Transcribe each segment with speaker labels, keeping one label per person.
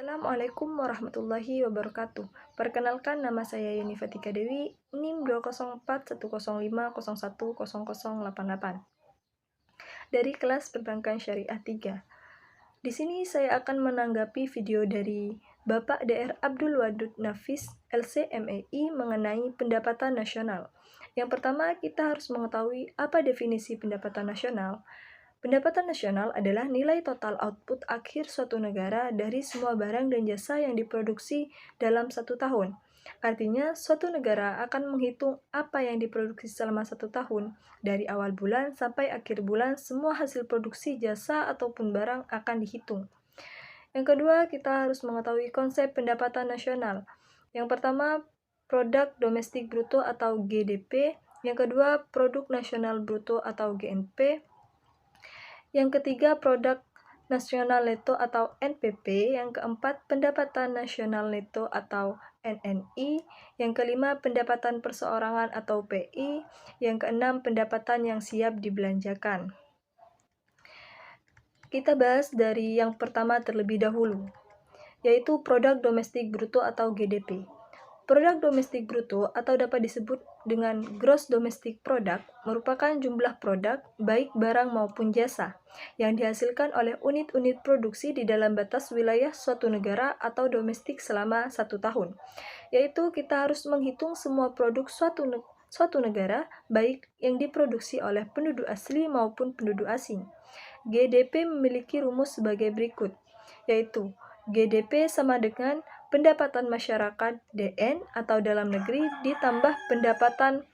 Speaker 1: Assalamualaikum warahmatullahi wabarakatuh. Perkenalkan, nama saya Yeni Fatika Dewi, NIM 2041050101088 dari kelas Perbankan Syariah 3. Di sini saya akan menanggapi video dari Bapak Dr. Abdul Wadud Nafis, LC.MEI mengenai pendapatan nasional. Yang pertama, kita harus mengetahui apa definisi pendapatan nasional. Pendapatan nasional adalah nilai total output akhir suatu negara dari semua barang dan jasa yang diproduksi dalam satu tahun. Artinya, suatu negara akan menghitung apa yang diproduksi selama satu tahun. Dari awal bulan sampai akhir bulan, semua hasil produksi jasa ataupun barang akan dihitung. Yang kedua, kita harus mengetahui konsep pendapatan nasional. Yang pertama, produk domestik bruto atau GDP. Yang kedua, produk nasional bruto atau GNP. Yang ketiga, produk nasional neto atau NPP. Yang keempat, pendapatan nasional neto atau NNI. Yang kelima, pendapatan perseorangan atau PI. Yang keenam, pendapatan yang siap dibelanjakan. Kita bahas dari yang pertama terlebih dahulu, yaitu produk domestik bruto atau GDP. Produk domestik bruto atau dapat disebut dengan gross domestic product merupakan jumlah produk, baik barang maupun jasa, yang dihasilkan oleh unit-unit produksi di dalam batas wilayah suatu negara atau domestik selama satu tahun. Yaitu kita harus menghitung semua produk suatu negara, baik yang diproduksi oleh penduduk asli maupun penduduk asing. GDP memiliki rumus sebagai berikut, yaitu GDP sama dengan pendapatan masyarakat DN atau dalam negeri ditambah pendapatan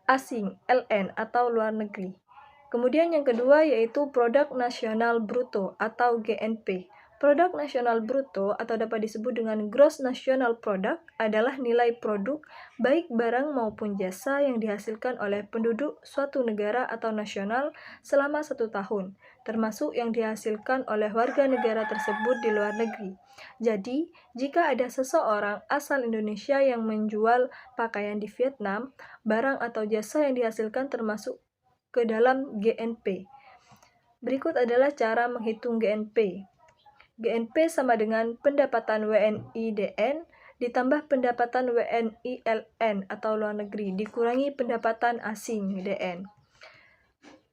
Speaker 1: asing LN atau luar negeri. Kemudian yang kedua yaitu produk nasional bruto atau GNP. Produk nasional bruto atau dapat disebut dengan gross national product adalah nilai produk baik barang maupun jasa yang dihasilkan oleh penduduk suatu negara atau nasional selama satu tahun, termasuk yang dihasilkan oleh warga negara tersebut di luar negeri. Jadi, jika ada seseorang asal Indonesia yang menjual pakaian di Vietnam, barang atau jasa yang dihasilkan termasuk ke dalam GNP. Berikut adalah cara menghitung GNP. GNP sama dengan pendapatan WNI DN ditambah pendapatan WNI LN atau luar negeri dikurangi pendapatan asing DN.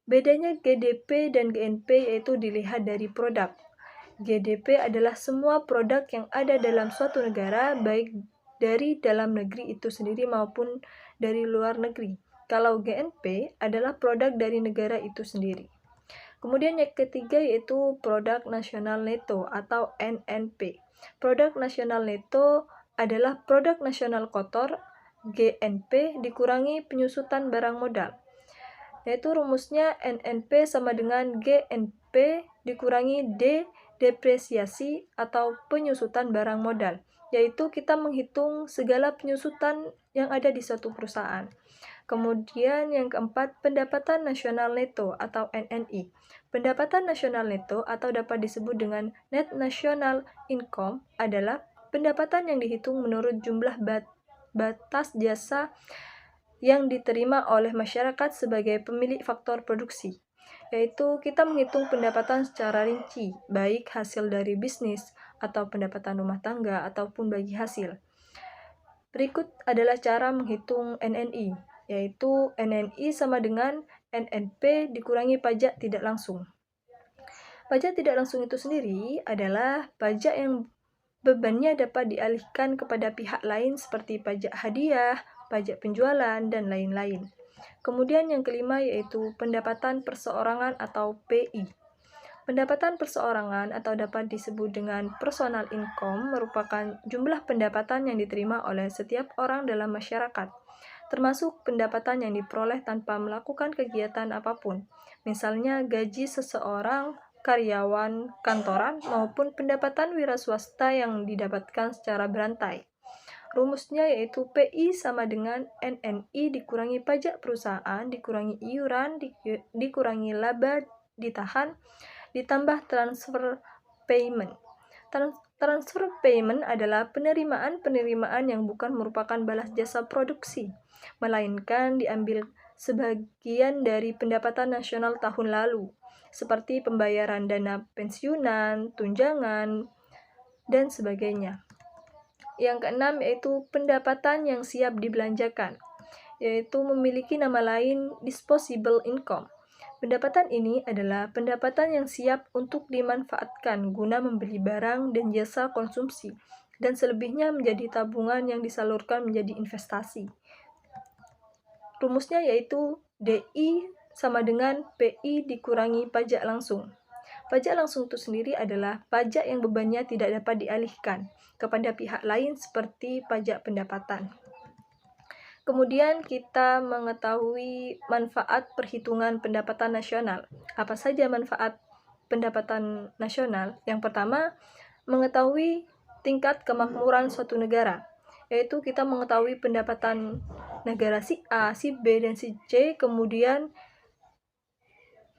Speaker 1: Bedanya GDP dan GNP yaitu dilihat dari produk. GDP adalah semua produk yang ada dalam suatu negara, baik dari dalam negeri itu sendiri maupun dari luar negeri. Kalau GNP adalah produk dari negara itu sendiri. Kemudian yang ketiga yaitu produk nasional neto atau NNP. Produk nasional neto adalah produk nasional kotor GNP dikurangi penyusutan barang modal. Yaitu rumusnya NNP sama dengan GNP dikurangi D depresiasi atau penyusutan barang modal. Yaitu kita menghitung segala penyusutan yang ada di suatu perusahaan. Kemudian yang keempat, pendapatan nasional neto atau NNI. Pendapatan nasional neto atau dapat disebut dengan net national income adalah pendapatan yang dihitung menurut jumlah batas jasa yang diterima oleh masyarakat sebagai pemilik faktor produksi. Yaitu kita menghitung pendapatan secara rinci, baik hasil dari bisnis atau pendapatan rumah tangga ataupun bagi hasil. Berikut adalah cara menghitung NNI, yaitu NNI sama dengan NNP dikurangi pajak tidak langsung. Pajak tidak langsung itu sendiri adalah pajak yang bebannya dapat dialihkan kepada pihak lain seperti pajak hadiah, pajak penjualan, dan lain-lain. Kemudian yang kelima yaitu pendapatan perseorangan atau PI. Pendapatan perseorangan atau dapat disebut dengan personal income merupakan jumlah pendapatan yang diterima oleh setiap orang dalam masyarakat, termasuk pendapatan yang diperoleh tanpa melakukan kegiatan apapun, misalnya gaji seseorang, karyawan kantoran, maupun pendapatan wira swasta yang didapatkan secara berantai. Rumusnya yaitu PI sama dengan NNI dikurangi pajak perusahaan, dikurangi iuran, dikurangi laba ditahan, ditambah transfer payment. Transfer payment adalah penerimaan yang bukan merupakan balas jasa produksi, melainkan diambil sebagian dari pendapatan nasional tahun lalu, seperti pembayaran dana pensiunan, tunjangan, dan sebagainya. Yang keenam yaitu pendapatan yang siap dibelanjakan, yaitu memiliki nama lain disposable income. Pendapatan ini adalah pendapatan yang siap untuk dimanfaatkan guna membeli barang dan jasa konsumsi, dan selebihnya menjadi tabungan yang disalurkan menjadi investasi. Rumusnya yaitu DI sama dengan PI dikurangi pajak langsung. Pajak langsung itu sendiri adalah pajak yang bebannya tidak dapat dialihkan kepada pihak lain seperti pajak pendapatan. Kemudian kita mengetahui manfaat perhitungan pendapatan nasional. Apa saja manfaat pendapatan nasional? Yang pertama, mengetahui tingkat kemakmuran suatu negara, yaitu kita mengetahui pendapatan negara si A, si B, dan si C, kemudian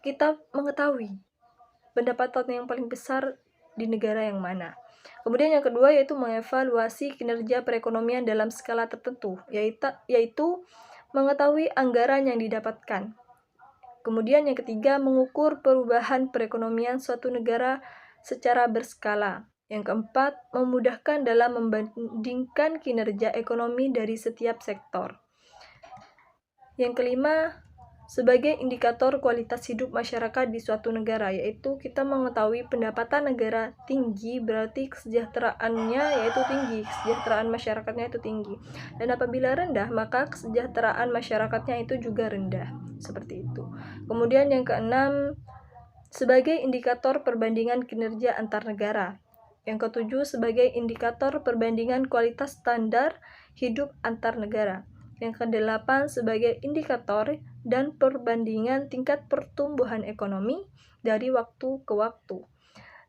Speaker 1: kita mengetahui pendapatan yang paling besar di negara yang mana. Kemudian yang kedua yaitu mengevaluasi kinerja perekonomian dalam skala tertentu, yaitu mengetahui anggaran yang didapatkan. Kemudian yang ketiga, mengukur perubahan perekonomian suatu negara secara berskala. Yang keempat, memudahkan dalam membandingkan kinerja ekonomi dari setiap sektor. Yang kelima, sebagai indikator kualitas hidup masyarakat di suatu negara, yaitu kita mengetahui pendapatan negara tinggi berarti kesejahteraannya yaitu tinggi, kesejahteraan masyarakatnya itu tinggi. Dan apabila rendah, maka kesejahteraan masyarakatnya itu juga rendah. Seperti itu. Kemudian yang keenam, sebagai indikator perbandingan kinerja antar negara. Yang ketujuh, sebagai indikator perbandingan kualitas standar hidup antar negara. Yang kedelapan, sebagai indikator dan perbandingan tingkat pertumbuhan ekonomi dari waktu ke waktu.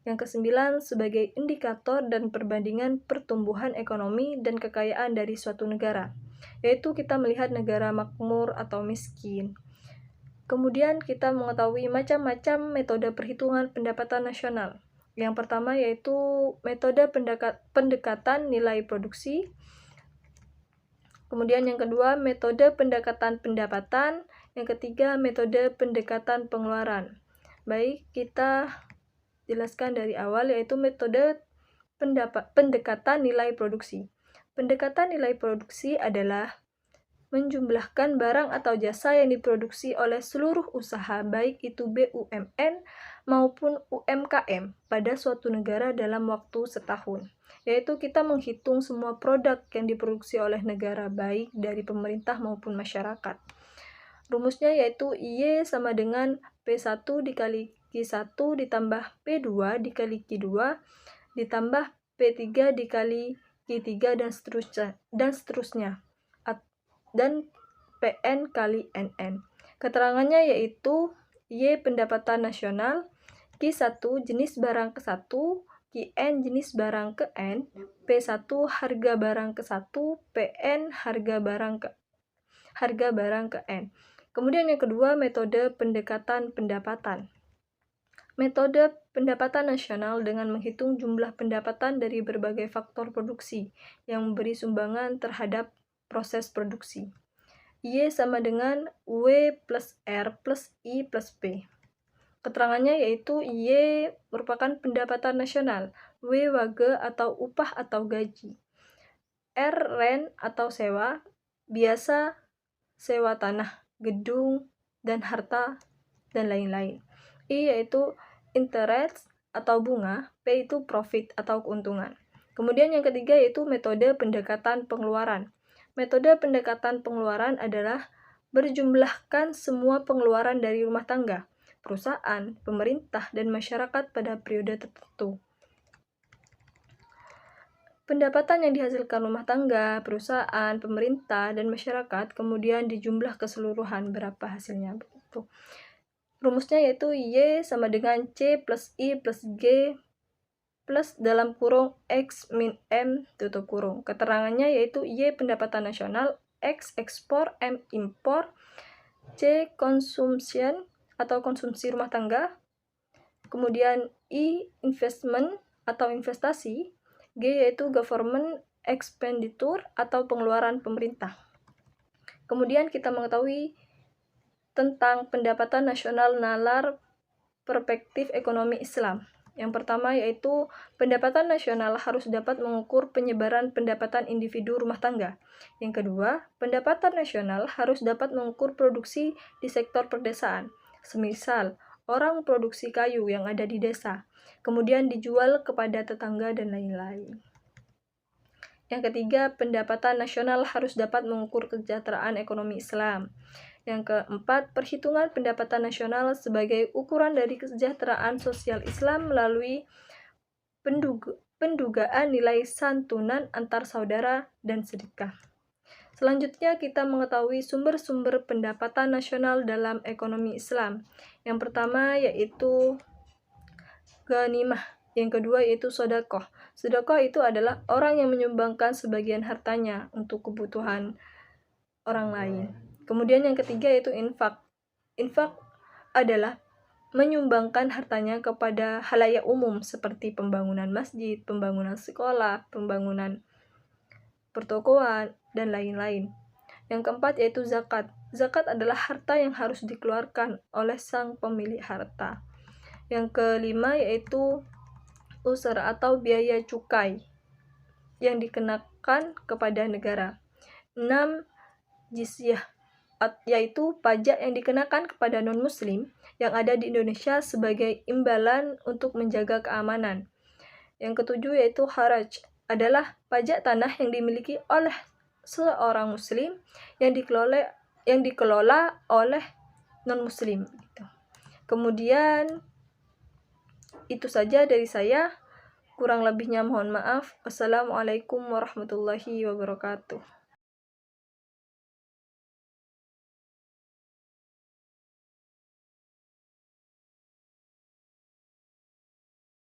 Speaker 1: Yang kesembilan, sebagai indikator dan perbandingan pertumbuhan ekonomi dan kekayaan dari suatu negara, yaitu kita melihat negara makmur atau miskin. Kemudian kita mengetahui macam-macam metode perhitungan pendapatan nasional. Yang pertama yaitu metode pendekatan nilai produksi. Kemudian yang kedua, metode pendekatan pendapatan. Yang ketiga, metode pendekatan pengeluaran. Baik, kita jelaskan dari awal, yaitu metode pendekatan nilai produksi. Pendekatan nilai produksi adalah menjumlahkan barang atau jasa yang diproduksi oleh seluruh usaha, baik itu BUMN maupun UMKM, pada suatu negara dalam waktu setahun. Yaitu kita menghitung semua produk yang diproduksi oleh negara, baik dari pemerintah maupun masyarakat. Rumusnya yaitu Y sama dengan P1 dikali Q1 ditambah P2 dikali Q2 ditambah P3 dikali Q3 dan seterusnya. Dan PN kali NN. Keterangannya yaitu Y pendapatan nasional, Q1 jenis barang ke-1, Qn jenis barang ke N, P1 harga barang ke-1, Pn harga barang ke N. Kemudian yang kedua, metode pendekatan pendapatan. Metode pendapatan nasional dengan menghitung jumlah pendapatan dari berbagai faktor produksi yang memberi sumbangan terhadap proses produksi. Y sama dengan W plus R plus I plus P. Keterangannya yaitu Y merupakan pendapatan nasional, W wage atau upah atau gaji, R rent atau sewa, biasa sewa tanah, gedung, dan harta, dan lain-lain. I yaitu interest atau bunga, P itu profit atau keuntungan. Kemudian yang ketiga yaitu metode pendekatan pengeluaran. Metode pendekatan pengeluaran adalah berjumlahkan semua pengeluaran dari rumah tangga, perusahaan, pemerintah, dan masyarakat pada periode tertentu. Pendapatan yang dihasilkan rumah tangga, perusahaan, pemerintah, dan masyarakat kemudian dijumlah keseluruhan berapa hasilnya. Begitu. Rumusnya yaitu Y sama dengan C plus I plus G plus dalam kurung X min M tutup kurung. Keterangannya yaitu Y pendapatan nasional, X ekspor, M impor, C consumption atau konsumsi rumah tangga, kemudian I investment atau investasi, G yaitu government expenditure atau pengeluaran pemerintah. Kemudian kita mengetahui tentang pendapatan nasional nalar perspektif ekonomi Islam. Yang pertama yaitu pendapatan nasional harus dapat mengukur penyebaran pendapatan individu rumah tangga. Yang kedua, pendapatan nasional harus dapat mengukur produksi di sektor perdesaan. Semisal, orang produksi kayu yang ada di desa, kemudian dijual kepada tetangga dan lain-lain. Yang ketiga, pendapatan nasional harus dapat mengukur kesejahteraan ekonomi Islam. Yang keempat, perhitungan pendapatan nasional sebagai ukuran dari kesejahteraan sosial Islam melalui pendugaan nilai santunan antar saudara dan sedekah. Selanjutnya kita mengetahui sumber-sumber pendapatan nasional dalam ekonomi Islam. Yang pertama yaitu ghanimah. Yang kedua yaitu sedekah. Sedekah itu adalah orang yang menyumbangkan sebagian hartanya untuk kebutuhan orang lain. Kemudian yang ketiga yaitu infak. Infak adalah menyumbangkan hartanya kepada halayak umum seperti pembangunan masjid, pembangunan sekolah, pembangunan pertokoan, dan lain-lain. Yang keempat yaitu zakat. Zakat adalah harta yang harus dikeluarkan oleh sang pemilik harta. Yang kelima yaitu usur atau biaya cukai yang dikenakan kepada negara. 6. Jizyah, yaitu pajak yang dikenakan kepada non-muslim yang ada di Indonesia sebagai imbalan untuk menjaga keamanan. Yang ketujuh yaitu haraj, adalah pajak tanah yang dimiliki oleh seorang muslim yang dikelola oleh non-muslim. Kemudian itu saja dari saya. Kurang lebihnya mohon maaf. Wassalamualaikum warahmatullahi wabarakatuh.